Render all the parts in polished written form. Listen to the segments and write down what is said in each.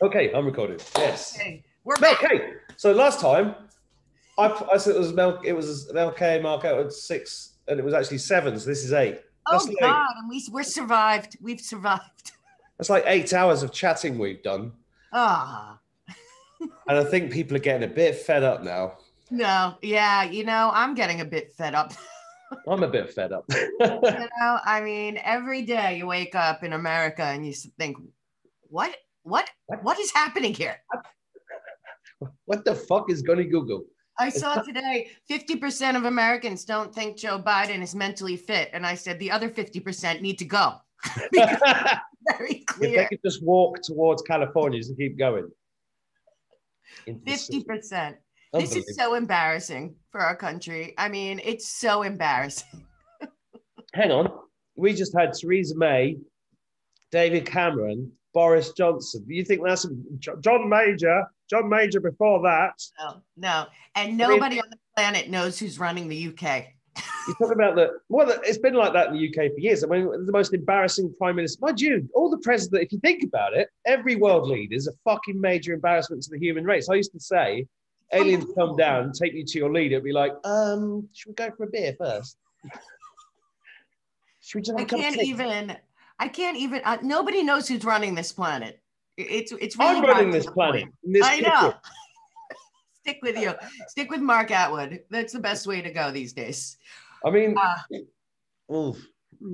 Okay, I'm recording. Yes. Okay, we're back. Okay. So last time, I said it was MLK Mark out at 6, and it was actually 7. So this is 8. Oh God, and we're survived. We've survived. That's like 8 hours of chatting we've done. Ah. And I think people are getting a bit fed up now. No, yeah, I'm getting a bit fed up. I'm a bit fed up. I mean, every day you wake up in America and you think, what is happening here? What the fuck is Gunny Google? I saw today 50% of Americans don't think Joe Biden is mentally fit. And I said the other 50% need to go. Very clear. If they could just walk towards California and keep going. 50%. This is so embarrassing for our country. I mean, it's so embarrassing. Hang on. We just had Theresa May, David Cameron, Boris Johnson. Do you think that's John Major before that? No. And nobody on the planet knows who's running the UK. You're talking about it's been like that in the UK for years. I mean, the most embarrassing prime minister. Mind you, all the presidents, if you think about it, every world leader is a fucking major embarrassment to the human race. I used to say, aliens come down and take you to your leader. It'd be like, should we go for a beer first? Should we just have I can't even. Nobody knows who's running this planet. It's really. I'm running this planet. I know. Stick with you. Stick with Mark Attwood. That's the best way to go these days. I mean,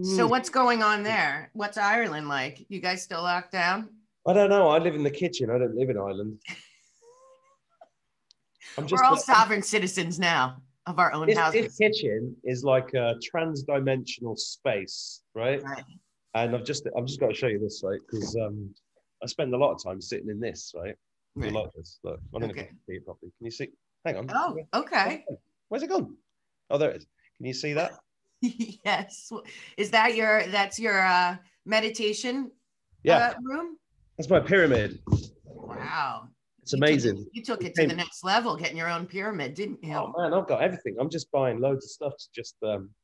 so what's going on there? What's Ireland like? You guys still locked down? I don't know. I live in the kitchen. I don't live in Ireland. We're all sovereign citizens now of our own houses. This kitchen is like a trans-dimensional space, right? And I've just got to show you this, right? Because I spend a lot of time sitting in this, right? You like this? Look, I'm going to see it properly. Can you see? Hang on. Oh, okay. Where's it gone? Oh, there it is. Can you see that? Yes. Is that your meditation room? That's my pyramid. Wow. It's amazing. You took it to the next level, getting your own pyramid, didn't you? Oh man, I've got everything. I'm just buying loads of stuff to just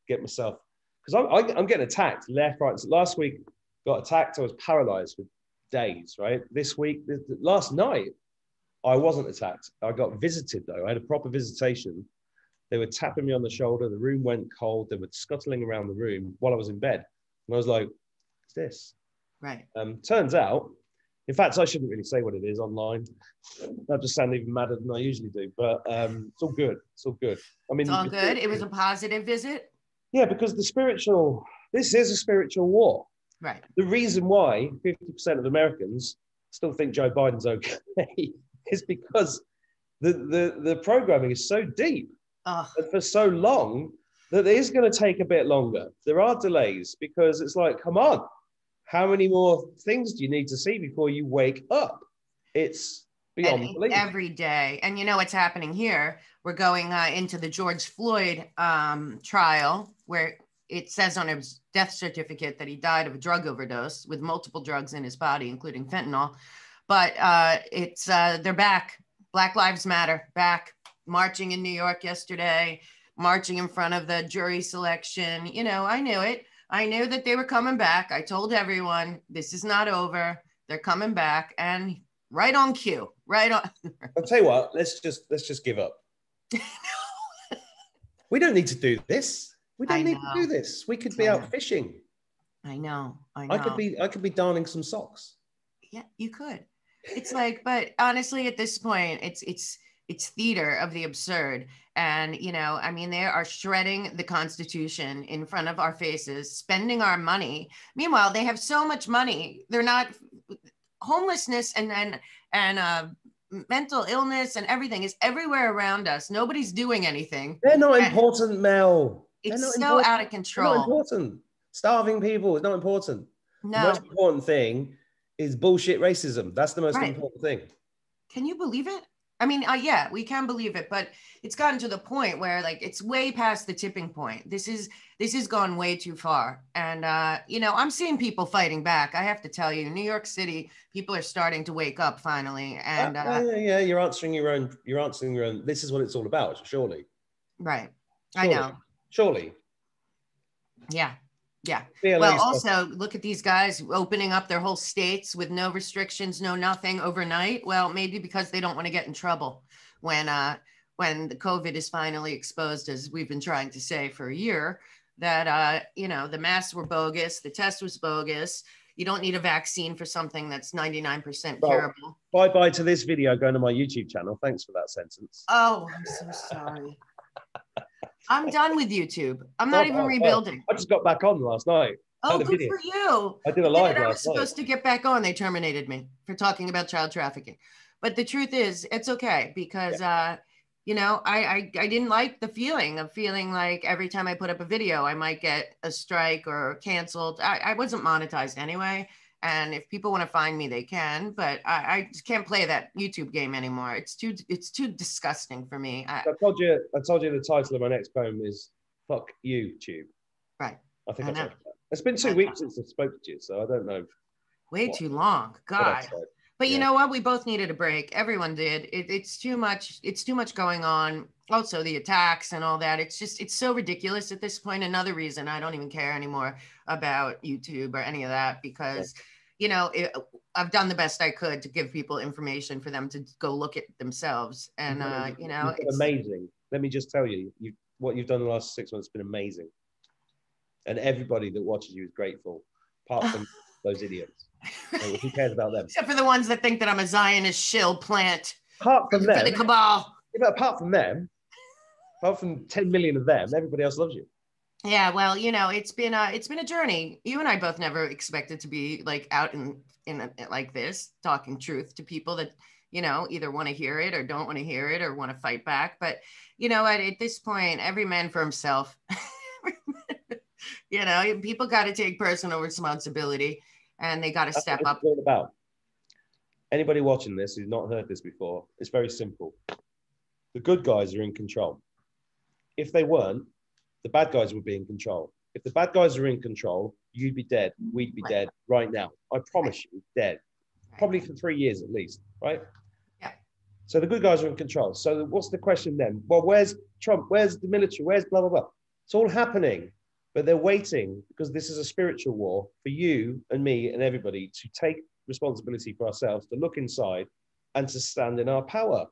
get myself, because I'm getting attacked left, right. So last week got attacked. I was paralyzed for days. Right. This week, last night, I wasn't attacked. I got visited though. I had a proper visitation. They were tapping me on the shoulder. The room went cold. They were scuttling around the room while I was in bed, and I was like, "What's this?" Right. Turns out. In fact, I shouldn't really say what it is online. I just sound even madder than I usually do. But it's all good. It's all good. I mean, it's all good. It was a positive visit. Yeah, because this is a spiritual war. Right. The reason why 50% of Americans still think Joe Biden's okay is because the programming is so deep and for so long that it is going to take a bit longer. There are delays because it's like, come on. How many more things do you need to see before you wake up? It's beyond belief. Every day. And you know what's happening here? We're going into the George Floyd trial, where it says on his death certificate that he died of a drug overdose with multiple drugs in his body, including fentanyl. But they're back. Black Lives Matter, back, marching in New York yesterday, marching in front of the jury selection. You know, I knew it. I knew that they were coming back. I told everyone, this is not over. They're coming back, and right on cue, right on. I'll tell you what, let's just give up. We don't need to do this. We don't need to do this. We could be out fishing. I know. I could be darning some socks. Yeah, you could. It's like, but honestly, at this point, it's theater of the absurd. And, you know, I mean, they are shredding the Constitution in front of our faces, spending our money. Meanwhile, they have so much money. They're not homelessness and mental illness and everything is everywhere around us. Nobody's doing anything. They're not important, Mel. It's so out of control. They're not important. Starving people is not important. No. The most important thing is bullshit racism. That's the most important thing. Can you believe it? I mean, yeah, we can believe it, but it's gotten to the point where like it's way past the tipping point. This has gone way too far. And you know, I'm seeing people fighting back. I have to tell you, New York City, people are starting to wake up finally. And yeah, you're answering your own. This is what it's all about, surely. Right. Surely. I know. Surely. Yeah. Yeah. BLA Well, stuff. also look at these guys opening up their whole states with no restrictions, no nothing overnight. Well, maybe because they don't want to get in trouble when the COVID is finally exposed, as we've been trying to say for a year, that the masks were bogus, the test was bogus. You don't need a vaccine for something that's 99% Well, curable. bye-bye to this video going to my YouTube channel. Thanks for that sentence. Oh, I'm so sorry. I'm done with YouTube. I'm not even Oh, well, rebuilding. I just got back on last night. Oh, Had a good video. for you. I did a The live minute I was last night. supposed to get back on, they terminated me for talking about child trafficking. But the truth is, it's okay because, I didn't like the feeling of feeling like every time I put up a video, I might get a strike or canceled. I wasn't monetized anyway. And if people want to find me, they can, but I just can't play that YouTube game anymore. It's too disgusting for me. I told you the title of my next poem is "Fuck You, Tube." Right. I think I told know. you that. It's been 2 weeks since I spoke to you, so I don't know. Way too long. God. But you know what? We both needed a break. Everyone did. It's too much. It's too much going on. Also, the attacks and all that. It's so ridiculous at this point. Another reason I don't even care anymore about YouTube or any of that because, I've done the best I could to give people information for them to go look at themselves. And, it's amazing. Let me just tell you, what you've done in the last 6 months has been amazing. And everybody that watches you is grateful, apart from those idiots. So who cares about them? Except for the ones that think that I'm a Zionist shill plant. Apart from them, for the cabal. Yeah, apart from 10 million of them, everybody else loves you. Yeah, well, it's been a journey. You and I both never expected to be like out in like this, talking truth to people that either want to hear it or don't want to hear it or want to fight back. But at this point, every man for himself. People got to take personal responsibility and they got to step up. All about. Anybody watching this who's not heard this before, it's very simple. The good guys are in control. If they weren't, the bad guys would be in control. If the bad guys are in control, you'd be dead. We'd be dead right now. I promise you, dead. Probably for 3 years at least, right? Yeah. So the good guys are in control. So what's the question then? Well, where's Trump? Where's the military? Where's blah, blah, blah? It's all happening, but they're waiting because this is a spiritual war for you and me and everybody to take responsibility for ourselves, to look inside and to stand in our power.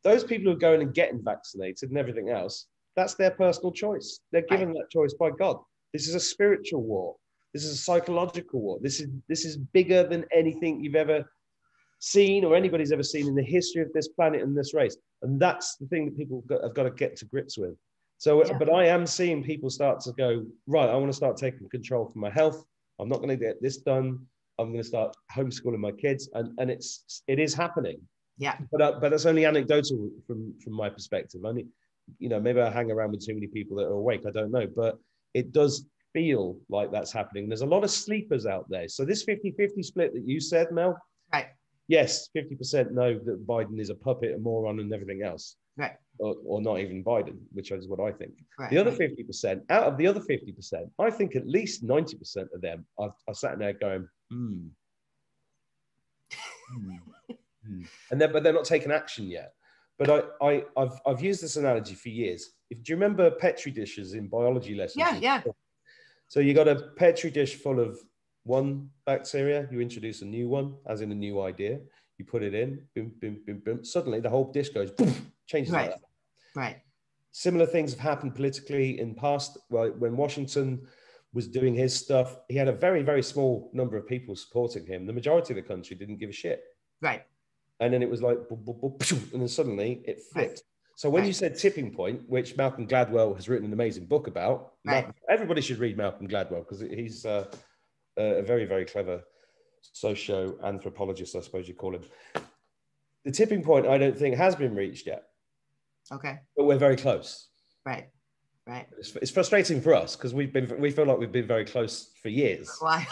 Those people who are going and getting vaccinated and everything else, that's their personal choice. They're given that choice by God. This is a spiritual war. This is a psychological war. This is bigger than anything you've ever seen or anybody's ever seen in the history of this planet and this race. And that's the thing that people have got to get to grips with. So, but I am seeing people start to go, right, I want to start taking control for my health. I'm not going to get this done. I'm going to start homeschooling my kids. And it is happening. Yeah. But that's only anecdotal from my perspective. Maybe I hang around with too many people that are awake. I don't know. But it does feel like that's happening. There's a lot of sleepers out there. So this 50-50 split that you said, Mel. Right. Yes, 50% know that Biden is a puppet, a moron, and everything else. Right. Or not even Biden, which is what I think. Right, the other 50%, out of the other 50%, I think at least 90% of them are sat there going, but they're not taking action yet. But I've used this analogy for years. Do you remember Petri dishes in biology lessons? Yeah. So you got a Petri dish full of one bacteria, you introduce a new one, as in a new idea. You put it in, boom, boom, boom, boom. Suddenly the whole dish goes, boom, changes like that. Right. Similar things have happened politically in past. Well, when Washington was doing his stuff, he had a very, very small number of people supporting him. The majority of the country didn't give a shit. Right. And then it was like, and then suddenly it flipped. Right. So when you said tipping point, which Malcolm Gladwell has written an amazing book about, everybody should read Malcolm Gladwell because he's a very, very clever socio-anthropologist, I suppose you call him. The tipping point, I don't think, has been reached yet. Okay. But we're very close. Right. It's frustrating for us because we feel like we've been very close for years. Wow.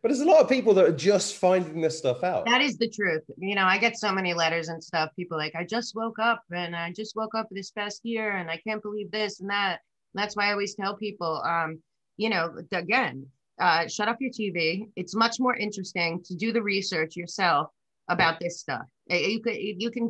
But there's a lot of people that are just finding this stuff out. That is the truth. I get so many letters and stuff. People like, I just woke up this past year and I can't believe this and that. And that's why I always tell people, again, shut up your TV. It's much more interesting to do the research yourself about this stuff. You can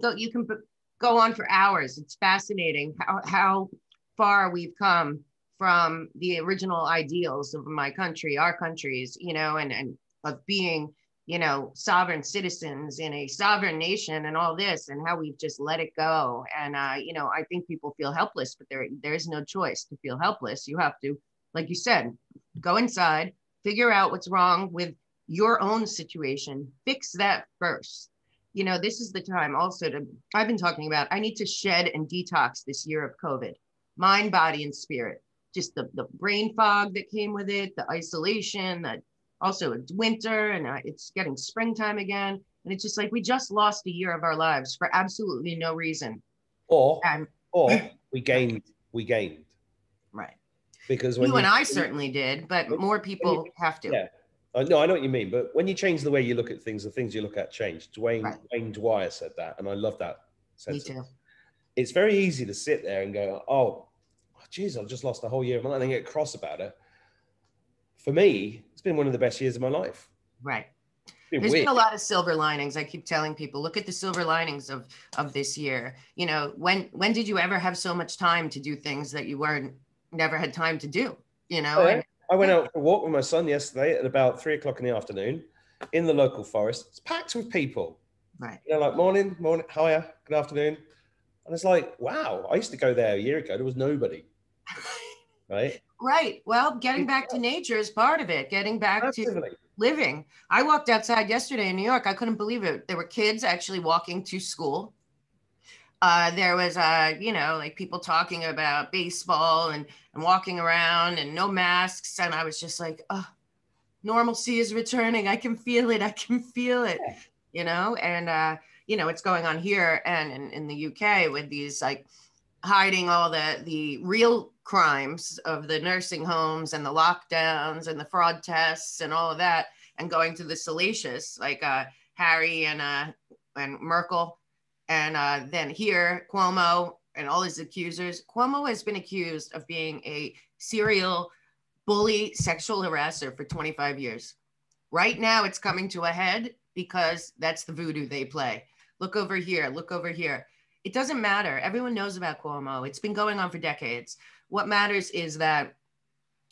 go on for hours. It's fascinating how far we've come from the original ideals of my country, our countries, you know, and of being, you know, sovereign citizens in a sovereign nation and all this, and how we've just let it go. And, you know, I think people feel helpless, but there is no choice to feel helpless. You have to, like you said, go inside, figure out what's wrong with your own situation, fix that first. You know, this is the time also to, I've been talking about, I need to shed and detox this year of COVID, mind, body, and spirit. Just the brain fog that came with it, the isolation, that also it's winter and it's getting springtime again. And it's just like, we just lost a year of our lives for absolutely no reason. Or, And or we gained, right. because when You and I certainly did, but more people have to. Yeah. No, I know what you mean, but when you change the way you look at things, the things you look at change. Right. Dwayne Dwyer said that, and I love that Me sentence. too. It's very easy to sit there and go, oh, geez, I've just lost a whole year of my life, and get cross about it. For me, it's been one of the best years of my life. Right. There's been a lot of silver linings. I keep telling people, look at the silver linings of this year. You know, when did you ever have so much time to do things that you never had time to do? You know, and I went out for a walk with my son yesterday at about 3:00 in the afternoon in the local forest. It's packed with people. Right. You know, like morning, hiya, good afternoon. And it's like, wow, I used to go there a year ago. There was nobody. Right. Right. Well, getting back to nature is part of it. Getting back to living. I walked outside yesterday in New York. I couldn't believe it. There were kids actually walking to school. There was, you know, like people talking about baseball and walking around and no masks. And I was just like, oh, normalcy is returning. I can feel it. I can feel it, you know, and, you know, it's going on here and in the UK with these like hiding all the real crimes of the nursing homes and the lockdowns and the fraud tests and all of that, and going to the salacious like Harry and Merkel, and then here Cuomo and all his accusers. Cuomo has been accused of being a serial bully, sexual harasser for 25 years. Right now, it's coming to a head because that's the voodoo they play. Look over here. Look over here. It doesn't matter. Everyone knows about Cuomo. It's been going on for decades. What matters is that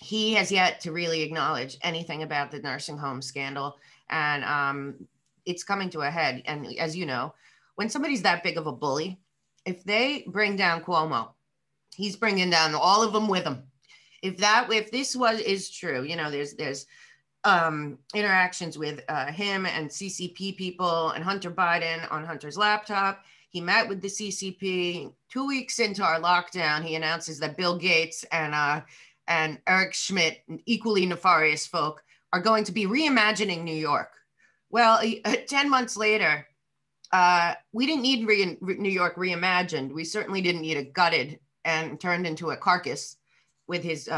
he has yet to really acknowledge anything about the nursing home scandal. And it's coming to a head. And as you know, when somebody's that big of a bully, if they bring down Cuomo, he's bringing down all of them with him. If this is true, you know, there's interactions with him and CCP people and Hunter Biden on Hunter's laptop. He met with the CCP. 2 weeks into our lockdown, he announces that Bill Gates and Eric Schmidt, equally nefarious folk, are going to be reimagining New York. Well, 10 months later, we didn't need New York reimagined. We certainly didn't need it gutted and turned into a carcass with his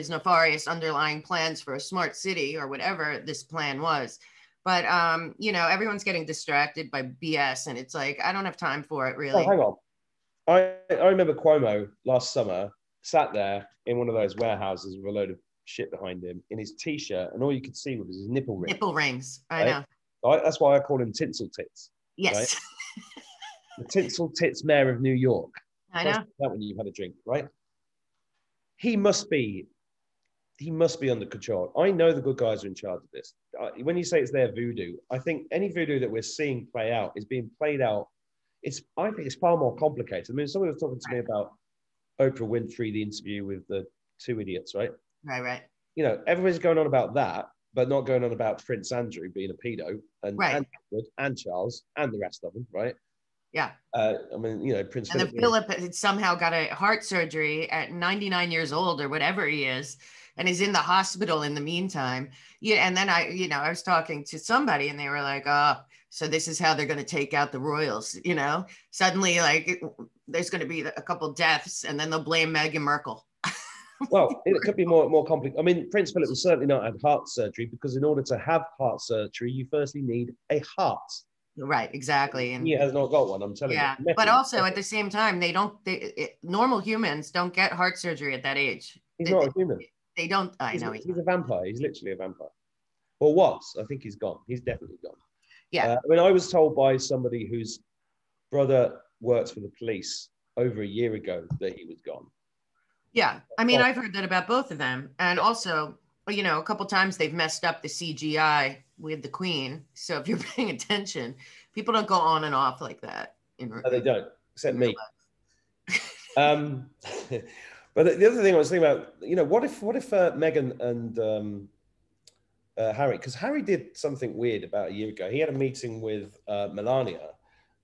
nefarious underlying plans for a smart city or whatever this plan was. But, you know, everyone's getting distracted by BS, and it's like, I don't have time for it, really. Oh, hang on. I remember Cuomo last summer sat there in one of those warehouses with a load of shit behind him in his T-shirt, and all you could see was his nipple rings. Nipple rings, I know. That's why I call him Tinsel Tits. Yes. Right? The Tinsel Tits Mayor of New York. I know. That when you've had a drink, right? He must be under control. I know the good guys are in charge of this. When you say it's their voodoo, I think any voodoo that we're seeing play out is being played out. I think it's far more complicated. I mean, somebody was talking to me about Oprah Winfrey, the interview with the two idiots, right? Right. You know, everybody's going on about that, but not going on about Prince Andrew being a pedo and Attwood and Charles and the rest of them, right? Yeah. I mean, you know, Prince and Philip. Philip somehow got a heart surgery at 99 years old or whatever he is, and is in the hospital in the meantime. Yeah. And then I was talking to somebody and they were like, oh, so this is how they're going to take out the royals. You know, suddenly like there's going to be a couple deaths and then they'll blame Meghan Merkel. Well, it could be more complicated. I mean, Prince Philip was certainly not had heart surgery because in order to have heart surgery, you firstly need a heart. Right, exactly. And he has not got one, I'm telling you. Yeah, but also at the same time, normal humans don't get heart surgery at that age. He's not a human. They don't. He's a vampire. He's literally a vampire. Or was. I think he's gone. He's definitely gone. Yeah. I mean, I was told by somebody whose brother works for the police over a year ago that he was gone. Yeah. I mean, Oh, I've heard that about both of them. And also, you know, a couple times they've messed up the CGI with the Queen. So if you're paying attention, people don't go on and off like that no, they don't, except in real me. Um, but the other thing I was thinking about, what if Meghan and Harry, because Harry did something weird about a year ago. He had a meeting with Melania,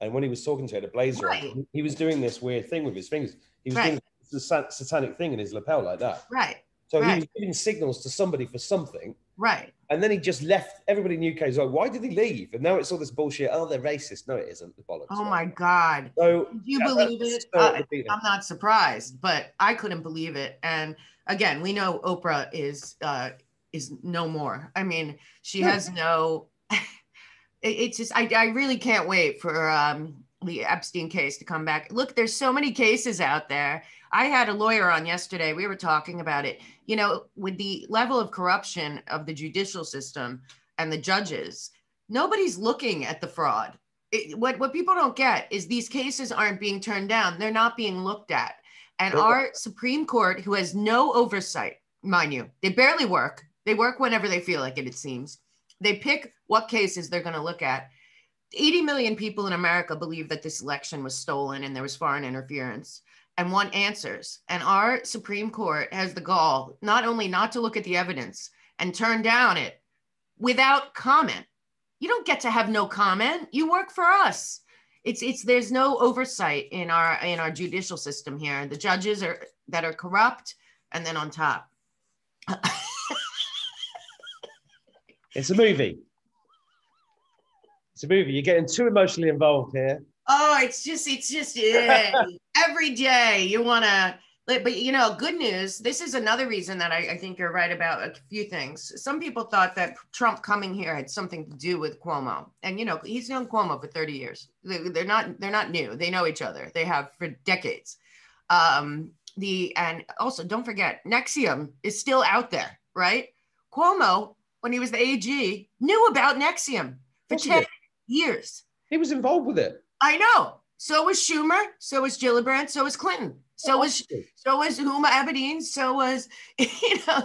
and when he was talking to her, had a blazer life. Right. on. He was doing this weird thing with his fingers. He was Right. doing the satanic thing in his lapel like that. Right. So he Right. was giving signals to somebody for something, Right. and then he just left. Everybody in the UK is like, "Why did he leave?" And now it's all this bullshit. Oh, they're racist. No, it isn't. The bollocks, Oh right? my God. So Did you that's believe the it? start of the beating. I'm not surprised, but I couldn't believe it. And again, we know Oprah is no more. I mean, she No, has no. It's just I really can't wait for the Epstein case to come back. Look, there's so many cases out there. I had a lawyer on yesterday. We were talking about it. You know, with the level of corruption of the judicial system and the judges, nobody's looking at the fraud. What people don't get is these cases aren't being turned down. They're not being looked at. And our Supreme Court, who has no oversight, mind you, they barely work. They work whenever they feel like it seems. They pick what cases they're going to look at. 80 million people in America believe that this election was stolen and there was foreign interference and want answers. And our Supreme Court has the gall not only not to look at the evidence and turn down it without comment. You don't get to have no comment. You work for us. It's there's no oversight in our judicial system here. The judges are that are corrupt, and then on top. it's a movie. It's a movie. You're getting too emotionally involved here. Oh, it's just yeah. Every day you want to, but you know, good news. This is another reason that I think you're right about a few things. Some people thought that Trump coming here had something to do with Cuomo, and you know, he's known Cuomo for 30 years. They're not new. They know each other. They have for decades. And also don't forget, Nexium is still out there, right? Cuomo, when he was the AG, knew about Nexium for 10 years. He was involved with it. I know. So was Schumer. So was Gillibrand. So was Clinton. So was Huma Abedin. So was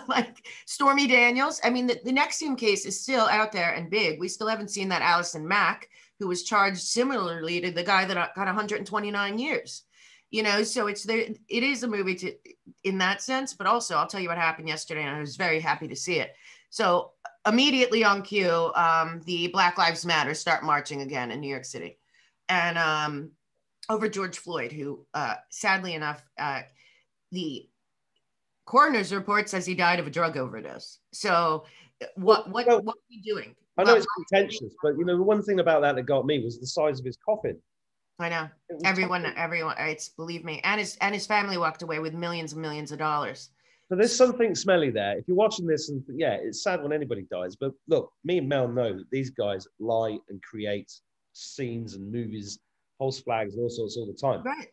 like Stormy Daniels. I mean, the Nexium case is still out there and big. We still haven't seen that Allison Mack, who was charged similarly to the guy that got 129 years. You know, so it is a movie in that sense. But also, I'll tell you what happened yesterday, and I was very happy to see it. So immediately on cue, the Black Lives Matter start marching again in New York City. And over George Floyd, who sadly enough, the coroner's report says he died of a drug overdose. So what are we doing? I know it's contentious, but the one thing about that got me was the size of his coffin. I know. Everyone, it's believe me, and his family walked away with millions and millions of dollars. So there's something smelly there. If you're watching this, and yeah, it's sad when anybody dies, but look, me and Mel know that these guys lie and create scenes and movies, false flags, and all sorts all the time. Right.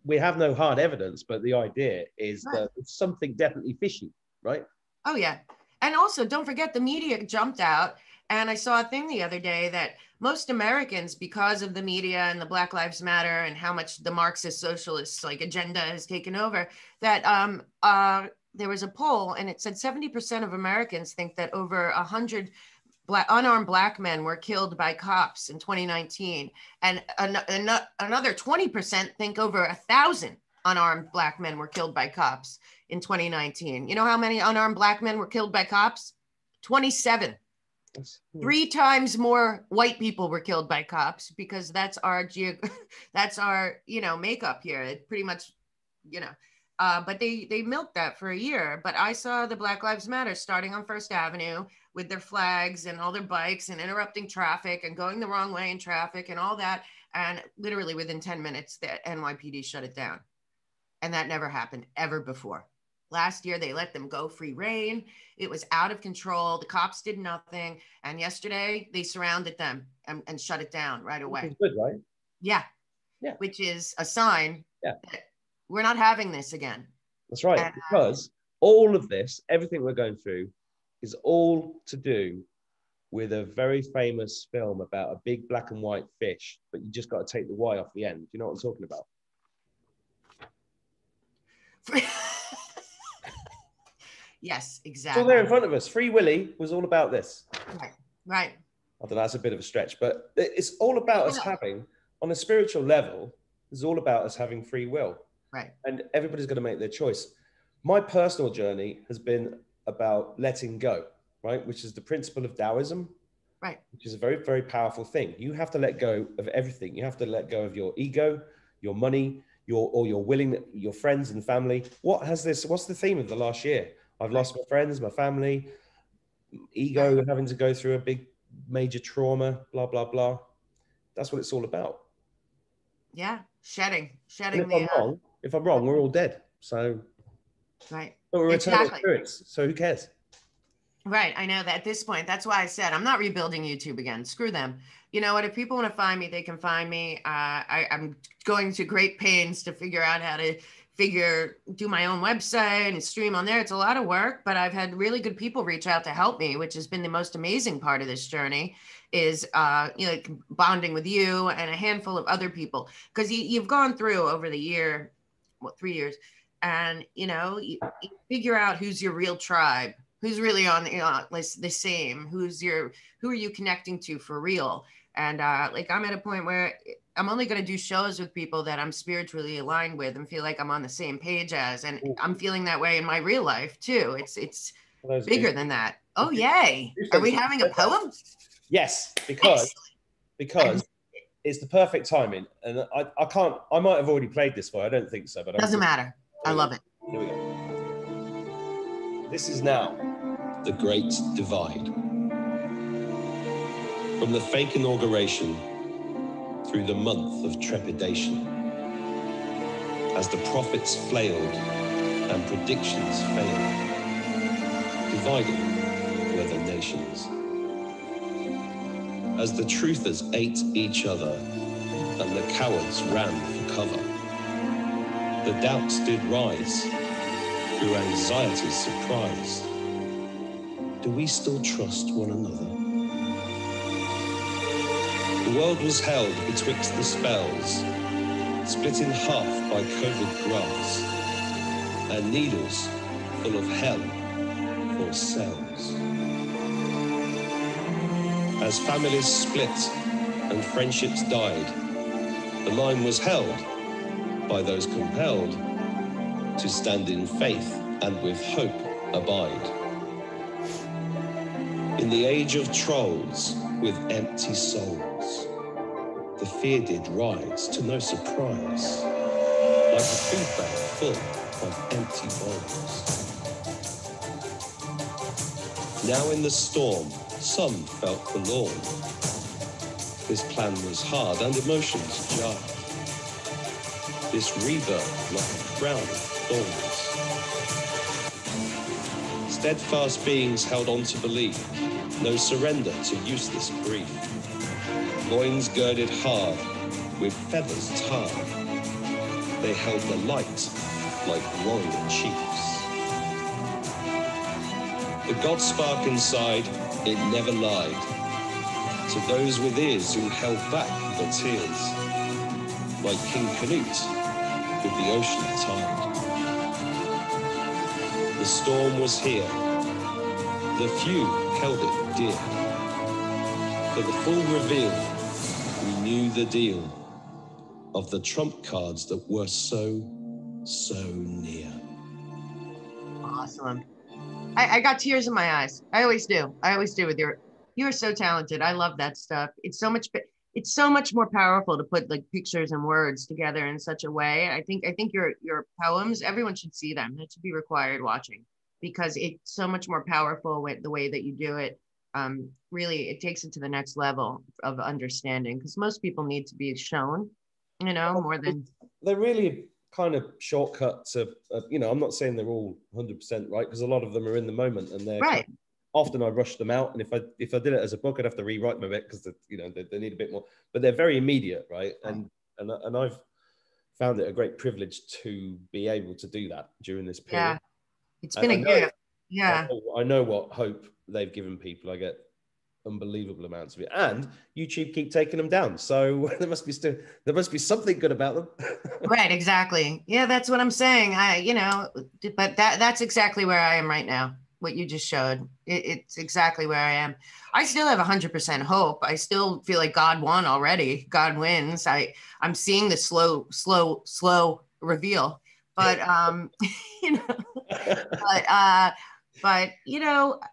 We have no hard evidence, but the idea is that it's something definitely fishy, right? Oh yeah, and also don't forget the media jumped out. And I saw a thing the other day that most Americans, because of the media and the Black Lives Matter and how much the Marxist socialist agenda has taken over, that there was a poll and it said 70% of Americans think that over 100 unarmed Black men were killed by cops in 2019. And another 20% think over 1,000 unarmed Black men were killed by cops in 2019. You know how many unarmed Black men were killed by cops? 27. 3 times more white people were killed by cops because that's our makeup here. It pretty much, but they milked that for a year. But I saw the Black Lives Matter starting on First Avenue with their flags and all their bikes and interrupting traffic and going the wrong way in traffic and all that. And literally within 10 minutes, the NYPD shut it down. And that never happened ever before. Last year, they let them go free reign. It was out of control. The cops did nothing. And yesterday, they surrounded them and shut it down right away. Which is good, right? Yeah. Which is a sign that we're not having this again. That's right. Because all of this, everything we're going through, is all to do with a very famous film about a big black and white fish, but you just got to take the Y off the end. Do you know what I'm talking about? Yes, It's all there in exactly. front of us. Free Willy was all about this. Right. Right. I don't know, that's a bit of a stretch, but it's all about us having, on a spiritual level, it's all about us having free will. Right. And everybody's going to make their choice. My personal journey has been about letting go, right? Which is the principle of Taoism, Right. which is a very, very powerful thing. You have to let go of everything. You have to let go of your ego, your money, your friends and family. What's the theme of the last year? I've lost my friends, my family, ego, Right. having to go through a big major trauma, blah, blah, blah. That's what it's all about. Yeah. Shedding And the, if I'm wrong, we're all dead. So, right. but we're eternal Exactly. spirits. So who cares? Right. I know that at this point, that's why I said I'm not rebuilding YouTube again. Screw them. You know what? If people want to find me, they can find me. I'm going to great pains to figure out how to do my own website and stream on there. It's a lot of work, but I've had really good people reach out to help me, which has been the most amazing part of this journey is, bonding with you and a handful of other people. Because you've gone through over the year, 3 years, and, you figure out who's your real tribe, who's really on the same, who are you connecting to for real. And I'm at a point where I'm only going to do shows with people that I'm spiritually aligned with and feel like I'm on the same page as, and I'm feeling that way in my real life too. It's bigger than that. Oh, yay. Are we having a poem? Yes, because it's the perfect timing. And I might have already played this for you. I don't think so, but Doesn't matter. I love it. Here we go. This is now The Great Divide. From the fake inauguration through the month of trepidation, as the prophets flailed and predictions failed, divided were the nations. As the truthers ate each other and the cowards ran for cover, the doubts did rise through anxiety's surprise. Do we still trust one another? The world was held betwixt the spells, split in half by COVID graphs, and needles full of hell for cells. As families split and friendships died, the line was held by those compelled to stand in faith and with hope abide. In the age of trolls with empty souls, the fear did rise to no surprise, like a food bag full of empty bowls. Now in the storm, some felt forlorn. This plan was hard and emotions jarred. This rebirth like a crown of thorns. Steadfast beings held on to believe, no surrender to useless grief. Loins girded hard, with feathers tarred, they held the light like warrior chiefs. The God spark inside, it never lied to those with ears who held back the tears, like King Canute with the ocean tide. The storm was here, the few held it dear. For the full reveal, we knew the deal of the trump cards that were so near. Awesome. I got tears in my eyes. I always do. I always do with you're so talented. I love that stuff. It's so much more powerful to put like pictures and words together in such a way. I think your poems, everyone should see them. That should be required watching because it's so much more powerful with the way that you do it. Really, it takes it to the next level of understanding because most people need to be shown, more than they're really kind of shortcut to, I'm not saying they're all 100% right because a lot of them are in the moment and they're right. Often I rush them out, and if I did it as a book, I'd have to rewrite them a bit because they need a bit more. But they're very immediate, right? And I've found it a great privilege to be able to do that during this period. Yeah, it's been a gift. Yeah, I know what hope they've given people. I get unbelievable amounts of it, and YouTube keep taking them down. So there must be something good about them. Right, exactly. Yeah, that's what I'm saying. But that's exactly where I am right now. What you just showed, it's exactly where I am. I still have 100% hope. I still feel like God won already. God wins. I'm seeing the slow reveal. But you know, but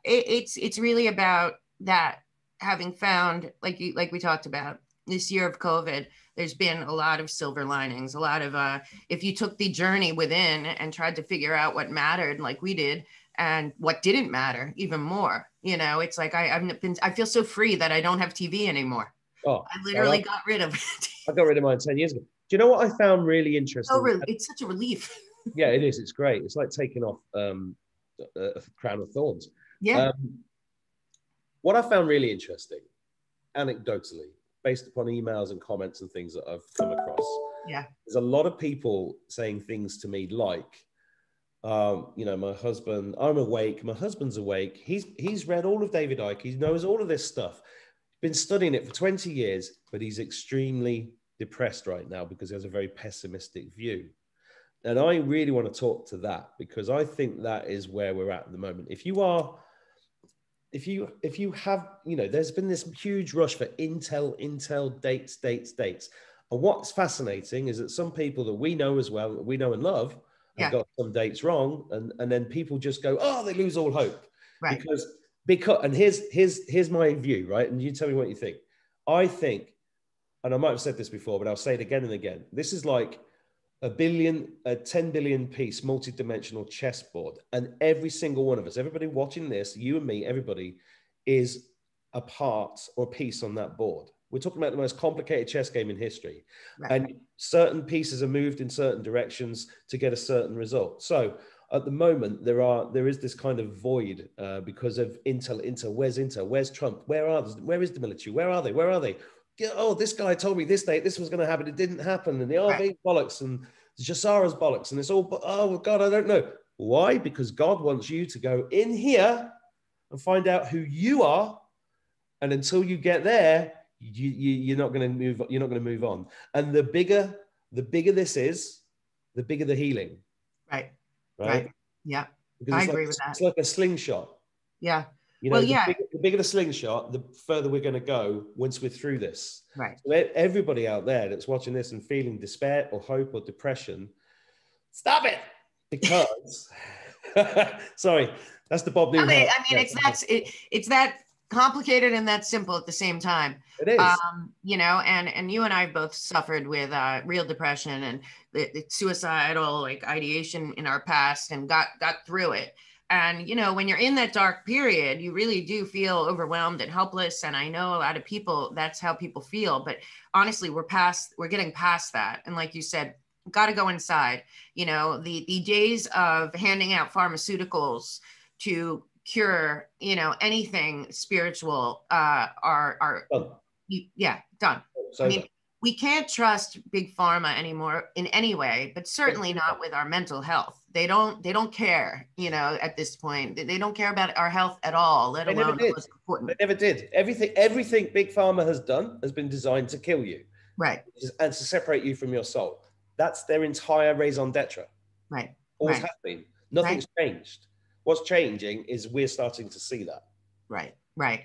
it's really about that, having found, like we talked about, this year of COVID, there's been a lot of silver linings, a lot of if you took the journey within and tried to figure out what mattered, like we did, and what didn't matter even more. It's like I feel so free that I don't have TV anymore. Oh, I literally got rid of it. I got rid of mine 10 years ago. Do you know what I found really interesting? It's such a relief. Yeah, it is. It's great. It's like taking off a crown of thorns. Yeah. What I found really interesting, anecdotally, based upon emails and comments and things that I've come across, there's a lot of people saying things to me like, my husband, I'm awake, my husband's awake. He's read all of David Icke. He knows all of this stuff. Been studying it for 20 years, but he's extremely depressed right now because he has a very pessimistic view. And I really want to talk to that, because I think that is where we're at the moment. If you have, there's been this huge rush for Intel, dates. And what's fascinating is that some people that we know as well, that we know and love, have got some dates wrong. And then people just go, oh, they lose all hope. Right. Because, and here's my view, right? And you tell me what you think. I think, and I might have said this before, but I'll say it again and again. This is like a 10 billion piece multi-dimensional chessboard, and every single one of us, everybody watching this, you and me, everybody is a part or piece on that board. We're talking about the most complicated chess game in history. Right. And certain pieces are moved in certain directions to get a certain result. So at the moment, there is this kind of void because of Intel, where's Trump, where is the military, where are they? Oh, this guy told me this date this was going to happen. It didn't happen. And the RV bollocks and Jasara's bollocks. And it's all, oh, God, I don't know. Why? Because God wants you to go in here and find out who you are. And until you get there, you're not going to move. You're not going to move on. And the bigger this is, the bigger the healing. Right. Yeah. Because I agree with that. It's like a slingshot. Yeah. The bigger the slingshot, the further we're going to go once we're through this. Right. So everybody out there that's watching this and feeling despair or hope or depression, stop it. Because, sorry, that's the Bob Newhart. I mean, it's that complicated and that simple at the same time. It is. And you and I both suffered with real depression and the suicidal ideation in our past and got through it. And, when you're in that dark period, you really do feel overwhelmed and helpless. And I know a lot of people, that's how people feel. But honestly, we're getting past that. And like you said, got to go inside. The days of handing out pharmaceuticals to cure, anything spiritual are done. So, I mean, we can't trust big pharma anymore in any way, but certainly not with our mental health. They don't care, at this point. They don't care about our health at all, let alone what's important. They never did. Everything big pharma has done has been designed to kill you. Right. And to separate you from your soul. That's their entire raison d'etre. Right. Always has been. Nothing's changed. What's changing is we're starting to see that. Right.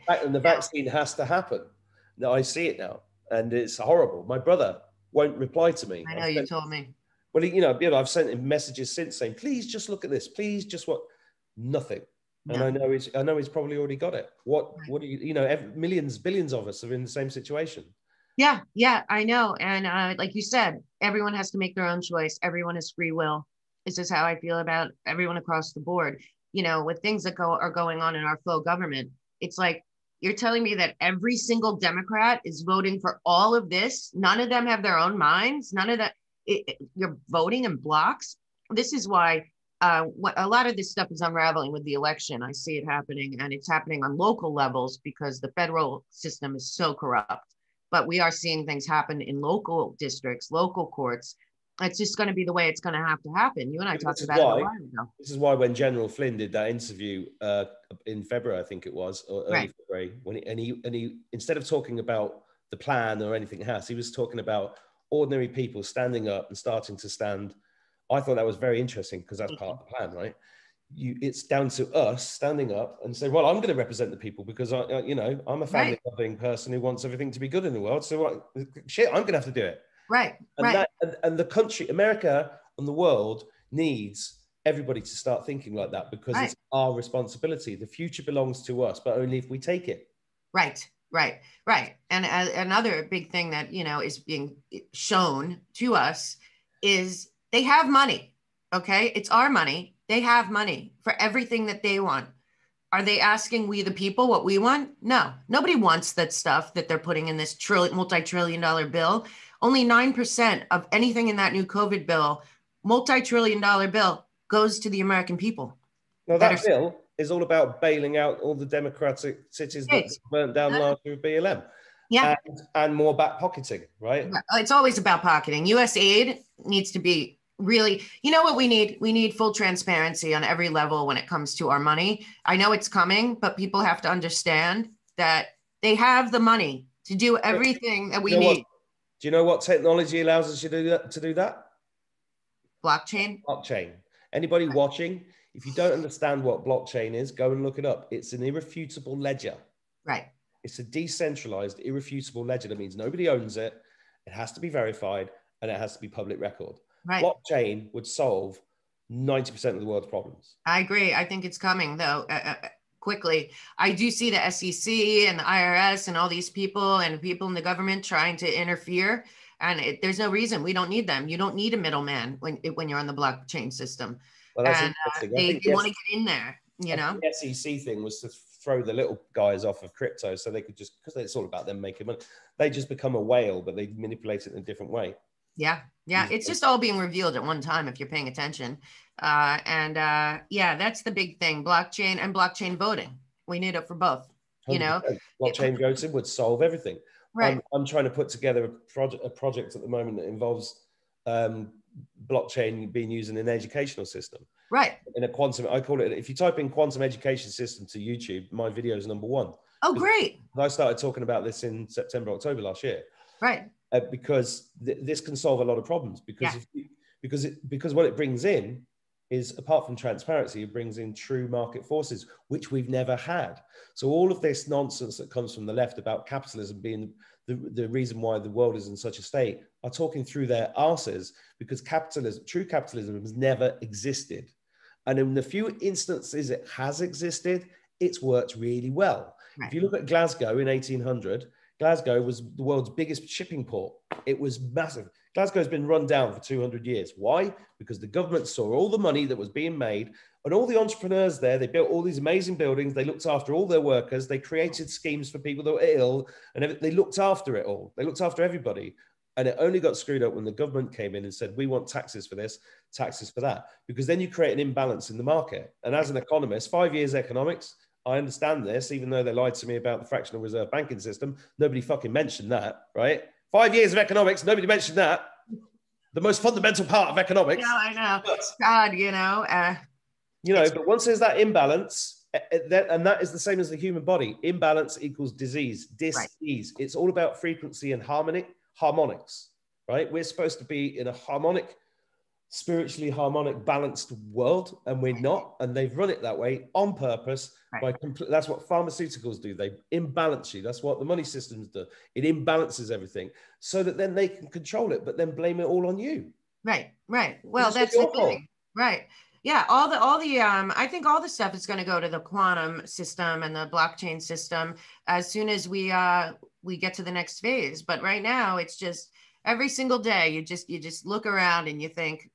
And the vaccine has to happen. Now I see it now. And it's horrible. My brother won't reply to me. I know, you told me. Well, I've sent him messages since saying, please just look at this. Please just what? Nothing. No. And I know he's probably already got it. What do you millions, billions of us are in the same situation. Yeah, I know. And like you said, everyone has to make their own choice. Everyone has free will. This is how I feel about everyone across the board. With things that are going on in our flow government, it's like, you're telling me that every single Democrat is voting for all of this? None of them have their own minds? None of that? You're voting in blocks? This is why a lot of this stuff is unraveling with the election. I see it happening, and it's happening on local levels because the federal system is so corrupt. But we are seeing things happen in local districts, local courts, It's just going to be the way it's going to have to happen. You and I talked This is about it a why. while ago. This is why when General Flynn did that interview in February, I think it was, or early Right. February, when he instead of talking about the plan or anything else, he was talking about ordinary people standing up and starting to stand. I thought that was very interesting because that's part of the plan, right? It's down to us standing up and say, well, I'm going to represent the people because I'm a family loving person who wants everything to be good in the world. So shit, I'm going to have to do it. Right. And right. and the country, America and the world needs everybody to start thinking like that because it's our responsibility. The future belongs to us, but only if we take it. Right. And another big thing that, is being shown to us is they have money. Okay. It's our money. They have money for everything that they want. Are they asking we the people what we want? No, nobody wants that stuff that they're putting in this multi-trillion-dollar bill. Only 9% of anything in that new COVID bill, multi-trillion-dollar bill, goes to the American people. Well, that bill is all about bailing out all the democratic cities that burnt down last year with BLM. Yeah. And more back pocketing, right? It's always about pocketing. US aid needs to be really, you know what we need? We need full transparency on every level when it comes to our money. I know it's coming, but people have to understand that they have the money to do everything that we need. Do you know what technology allows us to do that? Blockchain. Blockchain. Anybody watching, if you don't understand what blockchain is, go and look it up. It's an irrefutable ledger. Right. It's a decentralized, irrefutable ledger. That means nobody owns it. It has to be verified and it has to be public record. Right. Blockchain would solve 90% of the world's problems. I agree. I think it's coming though, quickly. I do see the SEC and the IRS and all these people and people in the government trying to interfere. And there's no reason. We don't need them. You don't need a middleman when you're on the blockchain system. Well, that's and they want to get in there, The SEC thing was to throw the little guys off of crypto so they could just, because it's all about them making money, they just become a whale, but they manipulate it in a different way. Yeah. It's just all being revealed at one time if you're paying attention. That's the big thing. Blockchain and blockchain voting. We need it for both. 100%. Blockchain voting would solve everything. Right. I'm trying to put together a project at the moment that involves blockchain being used in an educational system. Right. In a quantum, I call it, if you type in quantum education system to YouTube, my video is number one. Oh, great. I started talking about this in September, October last year. Right. Because this can solve a lot of problems because what it brings in is, apart from transparency, it brings in true market forces, which we've never had. So all of this nonsense that comes from the left about capitalism being the reason why the world is in such a state are talking through their arses, because true capitalism has never existed. And in the few instances it has existed, it's worked really well. Right. If you look at Glasgow in 1800, Glasgow was the world's biggest shipping port. It was massive. Glasgow's been run down for 200 years. Why? Because the government saw all the money that was being made and all the entrepreneurs there. They built all these amazing buildings. They looked after all their workers. They created schemes for people that were ill, and they looked after it all. They looked after everybody. And it only got screwed up when the government came in and said, we want taxes for this, taxes for that, because then you create an imbalance in the market. And as an economist, 5 years economics, I understand this, even though they lied to me about the fractional reserve banking system. Nobody fucking mentioned that, right? 5 years of economics, nobody mentioned that. The most fundamental part of economics. Yeah, I know. God, but once there's that imbalance, and that is the same as the human body, imbalance equals disease, dis-ease. Right. It's all about frequency and harmonics, right? We're supposed to be in a spiritually harmonic, balanced world, and we're not. And they've run it that way on purpose. Right. That's what pharmaceuticals do. They imbalance you. That's what the money systems do. It imbalances everything so that then they can control it, but then blame it all on you. Right. Well, that's the thing. Right. Yeah. All the I think all the stuff is going to go to the quantum system and the blockchain system as soon as we get to the next phase. But right now it's just every single day you just look around and you think,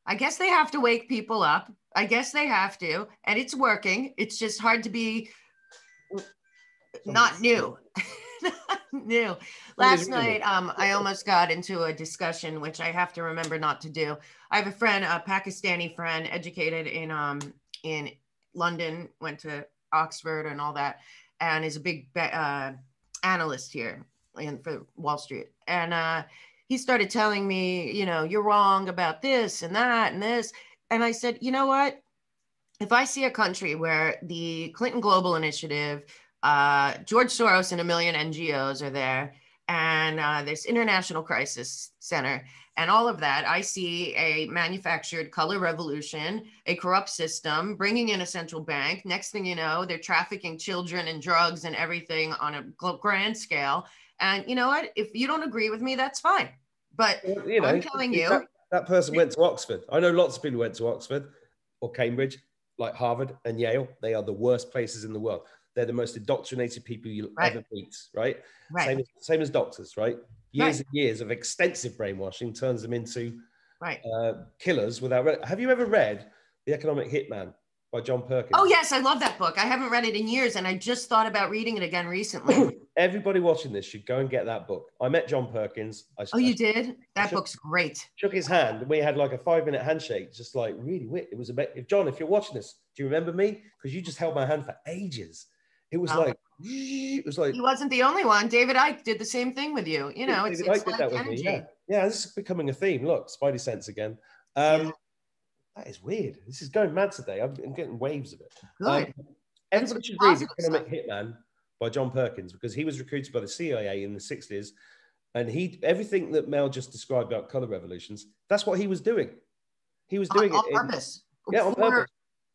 I guess they have to wake people up. I guess they have to, and it's working. It's just hard to be not new. New. Last night, I almost got into a discussion, which I have to remember not to do. I have a friend, a Pakistani friend, educated in London, went to Oxford and all that, and is a big analyst here for Wall Street. And he started telling me, you're wrong about this and that and this. And I said, you know what? If I see a country where the Clinton Global Initiative, George Soros and a million NGOs are there, and this International Crisis Center, and all of that, I see a manufactured color revolution, a corrupt system, bringing in a central bank. Next thing you know, they're trafficking children and drugs and everything on a grand scale. And you know what? If you don't agree with me, that's fine. But well, I'm telling you, that person went to Oxford. I know lots of people who went to Oxford or Cambridge, like Harvard and Yale. They are the worst places in the world. They're the most indoctrinated people you'll ever meet, right? Same as doctors, right? Years and years of extensive brainwashing turns them into killers without. Have you ever read The Economic Hitman by John Perkins? Oh yes, I love that book. I haven't read it in years, and I just thought about reading it again recently. Everybody watching this should go and get that book. I met John Perkins. You did? That book's great. Shook his hand, and we had like a 5-minute handshake, just like really weird. It was if John, if you're watching this, do you remember me? Because you just held my hand for ages. It was like he wasn't the only one. David Icke did the same thing with you. It's like energy. Yeah, this is becoming a theme. Look, Spidey sense again. That is weird. This is going mad today. I'm getting waves of it. Good. Everybody should read Economic Hitman by John Perkins, because he was recruited by the CIA in the 60s. And everything that Mel just described about color revolutions, that's what he was doing. He was doing it on purpose. On purpose.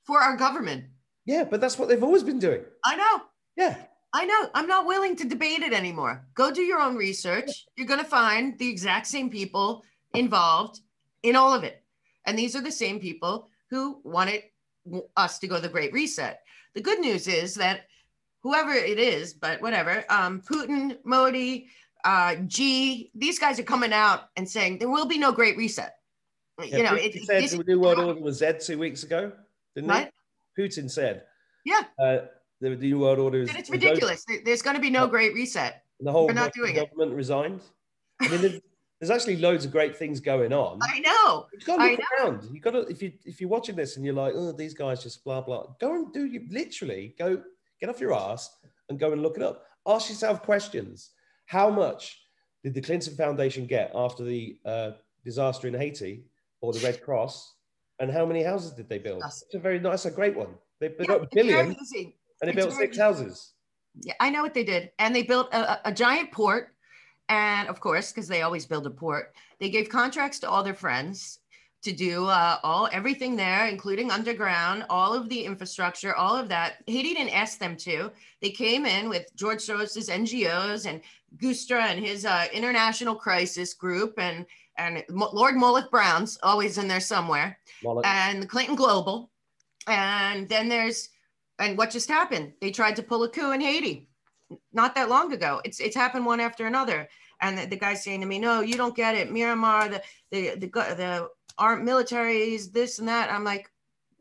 For our government. Yeah, but that's what they've always been doing. I know. Yeah. I know. I'm not willing to debate it anymore. Go do your own research. You're going to find the exact same people involved in all of it. And these are the same people who wanted us to go the Great Reset. The good news is that whoever it is, but whatever, Putin, Modi, these guys are coming out and saying there will be no Great Reset. Yeah, Putin said the New World Order was dead 2 weeks ago, didn't he? Putin said. Yeah. The New World Order is. It's ridiculous. There's going to be no Great Reset. The whole government resigned. I mean, there's actually loads of great things going on. I know. You've got to look around. You got to, if you're watching this and you're like, oh, these guys just blah blah. Go and go get off your ass and go and look it up. Ask yourself questions. How much did the Clinton Foundation get after the disaster in Haiti, or the Red Cross? And how many houses did they build? It's a great one. They got a billion, and they built 6 houses. Yeah, I know what they did. And they built a giant port. And of course, because they always build a port, they gave contracts to all their friends to do everything there, including underground, all of the infrastructure, all of that. Haiti didn't ask them to. They came in with George Soros's NGOs and Gustra and his International Crisis Group and Lord Moloch Brown's always in there somewhere, and the Clinton Global. And then and what just happened? They tried to pull a coup in Haiti not that long ago. It's happened one after another. And the guy's saying to me, no, you don't get it. Myanmar, the armed militaries, this and that. I'm like,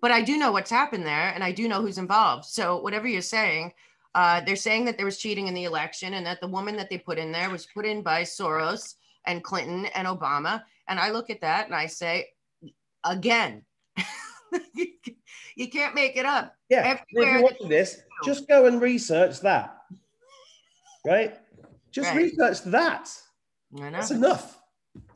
but I do know what's happened there, and I do know who's involved. So whatever you're saying, they're saying that there was cheating in the election, and that the woman that they put in there was put in by Soros and Clinton and Obama. And I look at that and I say, again, you can't make it up. Yeah, if you're watching this, just go and research that, right? Just research that. I know. That's enough.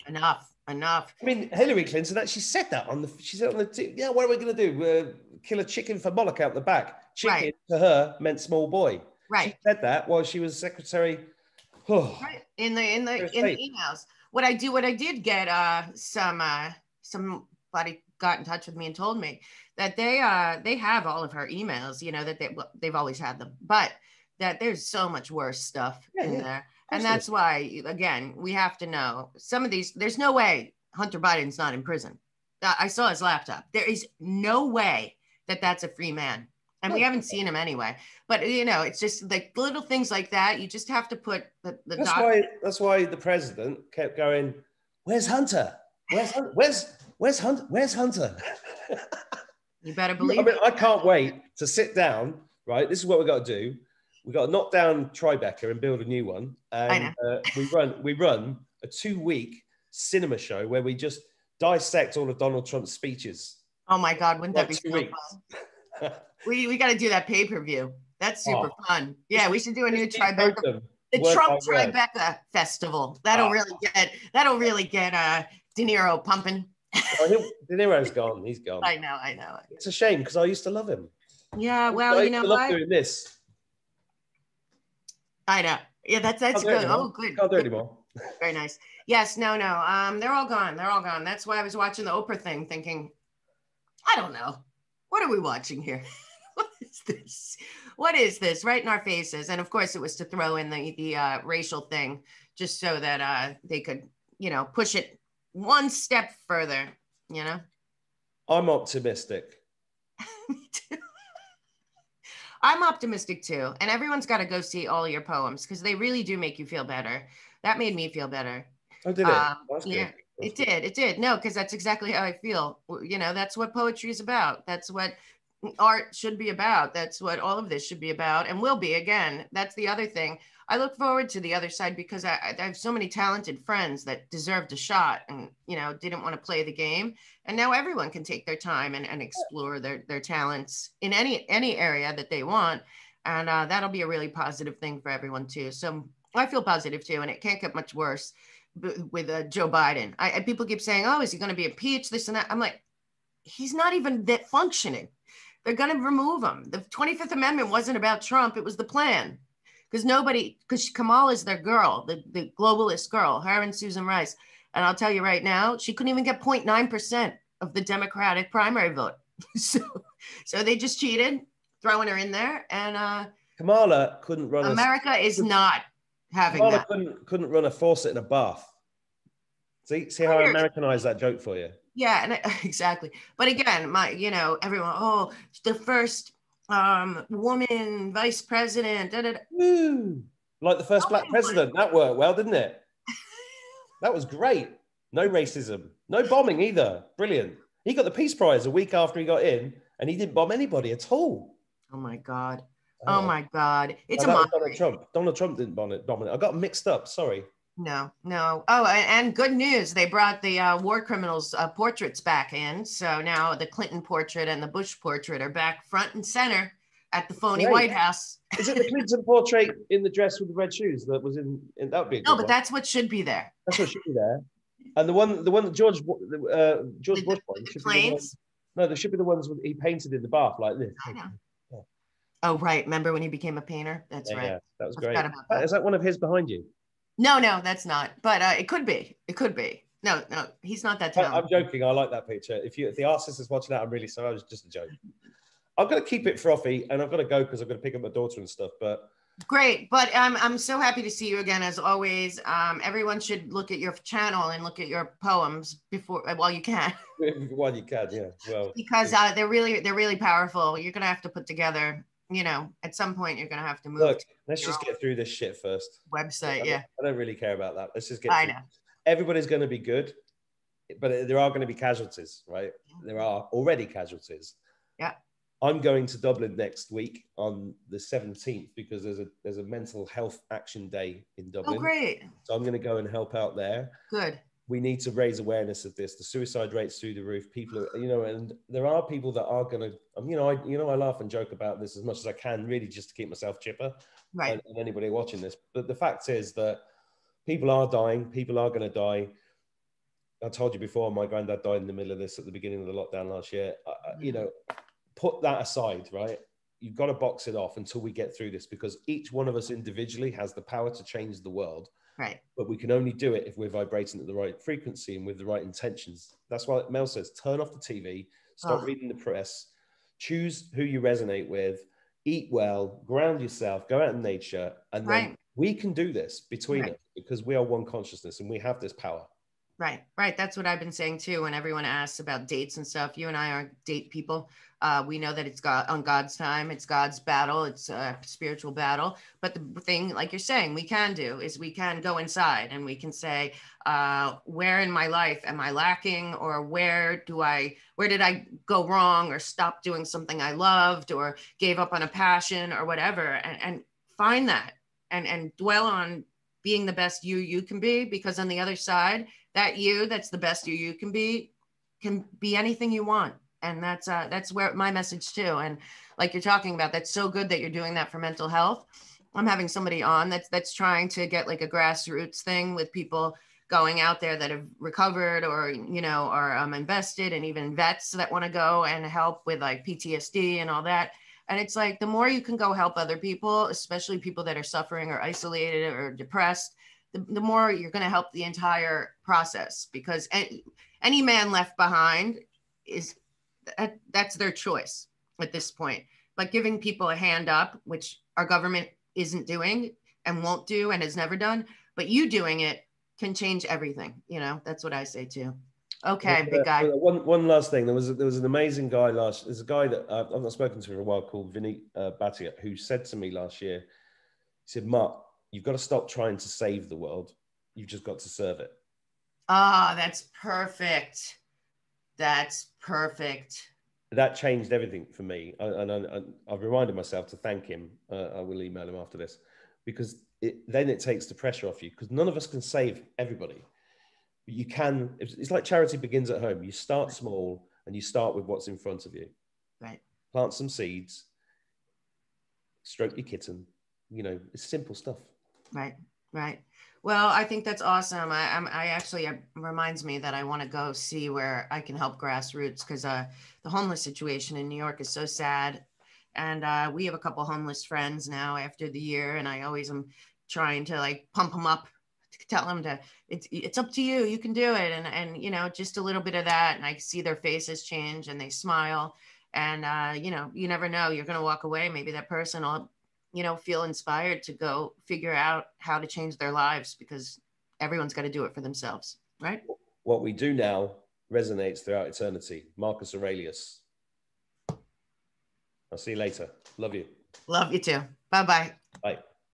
Enough. I mean, Hillary Clinton actually said that she said on the yeah, what are we going to do? Kill a chicken for Moloch out the back. Chicken to her meant small boy. Right. She said that while she was secretary. Right. In the emails. What I did get somebody got in touch with me and told me that they have all of her emails, that they've always had them, but that there's so much worse stuff in there. And that's why, again, we have to know some of these. There's no way Hunter Biden's not in prison. I saw his laptop. There is no way that that's a free man. And we haven't seen him anyway. But, it's just like little things like that. You just have to put that's why the president kept going, where's Hunter? Where's Hunter? You better believe it. I can't wait to sit down, right? This is what we've got to do. We've got to knock down Tribeca and build a new one. And we run a 2-week cinema show where we just dissect all of Donald Trump's speeches. Oh my God, wouldn't that be so fun? We got to do that pay-per-view. That's super fun. Yeah, we should do a new Tribeca. The word by Trump word. Tribeca Festival. That'll really get De Niro pumping. Oh, De Niro's gone. He's gone. I know. It's a shame because I used to love him. Yeah, well, I you used know to love what? doing this. I know. Yeah, that's Can't do it good. anymore. Oh, good. Can't do it Good. anymore. Very nice. Yes, no. They're all gone. They're all gone. That's why I was watching the Oprah thing thinking, I don't know. What are we watching here? What is this? What is this? Right in our faces. And of course, it was to throw in the racial thing just so that they could, push it one step further, you know? I'm optimistic. Me too. I'm optimistic too. And everyone's got to go see all your poems because they really do make you feel better. That made me feel better. Oh, did it? That's Yeah, good. That's it good. did. It did. No, because that's exactly how I feel. That's what poetry is about. That's what art should be about. That's what all of this should be about and will be again. That's the other thing. I look forward to the other side because I have so many talented friends that deserved a shot and, didn't want to play the game. And now everyone can take their time and explore their talents in any area that they want. And that'll be a really positive thing for everyone too. So I feel positive too, and it can't get much worse with Joe Biden. People keep saying, "Oh, is he going to be impeached?" This and that. I'm like, he's not even that functioning. They're going to remove him. The 25th Amendment wasn't about Trump; it was the plan. Because Kamala is their girl, the globalist girl, her and Susan Rice. And I'll tell you right now, she couldn't even get 0.9% of the Democratic primary vote. so they just cheated, throwing her in there, and Kamala couldn't run America is not having Kamala that. couldn't run a faucet in a bath. See how I Americanized that joke for you? Yeah, and exactly. But again, everyone, oh, the first woman vice president. Da, da, da. Woo! Like the first black president. That worked well, didn't it? That was great. No racism. No bombing either. Brilliant. He got the Peace Prize a week after he got in, and he didn't bomb anybody at all. Oh my God. Oh my God. It's a that was mockery. Donald Trump. Donald Trump didn't bomb it. I got mixed up. Sorry. No. Oh, and good news. They brought the war criminals portraits back in. So now the Clinton portrait and the Bush portrait are back front and center at the phony White House. Is it the Clinton portrait in the dress with the red shoes that was in that would be a good No, but one. that's what should be there. That's what should be there. And the one that George Bush one should be the one. No, there should be the ones he painted in the bath like this. I know. Yeah. Oh, right. Remember when he became a painter? That's right. Yeah, that was great. That. Is that one of his behind you? No, that's not. But it could be. It could be. No, he's not that talented. I'm joking. I like that picture. If the artist is watching that, I'm really sorry. It was just a joke. I'm going to keep it frothy, and I've got to go because I've got to pick up my daughter and stuff. But great. But I'm so happy to see you again, as always. Everyone should look at your channel and look at your poems while you can. While you can, yeah. Well, because they're really powerful. You're going to have to put together. At some point you're going to have to move. Look, let's just get through this shit first. Website, I don't really care about that. Let's just get. I know. Everybody's going to be good, but there are going to be casualties, right? There are already casualties. Yeah. I'm going to Dublin next week on the 17th because there's a mental health action day in Dublin. Oh, great. So I'm going to go and help out there. Good. We need to raise awareness of this. The suicide rate's through the roof. People are, and there are people that are going to, I laugh and joke about this as much as I can, really just to keep myself chipper. Right. And anybody watching this. But the fact is that people are dying. People are going to die. I told you before, my granddad died in the middle of this at the beginning of the lockdown last year. Put that aside, right? You've got to box it off until we get through this because each one of us individually has the power to change the world. Right. But we can only do it if we're vibrating at the right frequency and with the right intentions. That's why Mel says, turn off the TV, stop reading the press, choose who you resonate with, eat well, ground yourself, go out in nature. And then we can do this between us because we are one consciousness and we have this power. Right. That's what I've been saying too. When everyone asks about dates and stuff, you and I aren't date people. We know that it's on God's time. It's God's battle. It's a spiritual battle. But the thing, like you're saying, we can do is we can go inside and we can say, where in my life am I lacking, or where did I go wrong, or stop doing something I loved, or gave up on a passion, or whatever, and find that and dwell on being the best you can be, because on the other side, that's the best you can be anything you want. And that's where my message too. And like you're talking about, that's so good that you're doing that for mental health. I'm having somebody on that's trying to get like a grassroots thing with people going out there that have recovered or, you know, are invested, and even vets that want to go and help with like PTSD and all that. And it's like, the more you can go help other people, especially people that are suffering or isolated or depressed, the more you're going to help the entire process, because any man left behind is, that's their choice at this point. But giving people a hand up, which our government isn't doing and won't do and has never done, but you doing it can change everything. You know, that's what I say too. Okay, big guy. One last thing. There was an amazing guy there's a guy that I've not spoken to for a while called Vinny Bhatia, who said to me last year, he said, Mark, you've got to stop trying to save the world. You've just got to serve it. Ah, that's perfect. That's perfect. That changed everything for me. I've reminded myself to thank him. I will email him after this, because then it takes the pressure off you, because none of us can save everybody. But you can. It's like charity begins at home. You start small and you start with what's in front of you. Right. Plant some seeds, stroke your kitten. You know, it's simple stuff. Right. Right. Well, I think that's awesome. I actually, it reminds me that I want to go see where I can help grassroots, because the homeless situation in New York is so sad. And we have a couple homeless friends now after the year, and I always am trying to like pump them up, to tell them to, it's up to you. You can do it. And, you know, just a little bit of that. And I see their faces change and they smile. And, you know, you never know, you're going to walk away. Maybe that person will, you know, feel inspired to go figure out how to change their lives, because everyone's got to do it for themselves, right? What we do now resonates throughout eternity. Marcus Aurelius. I'll see you later. Love you. Love you too. Bye-bye. Bye.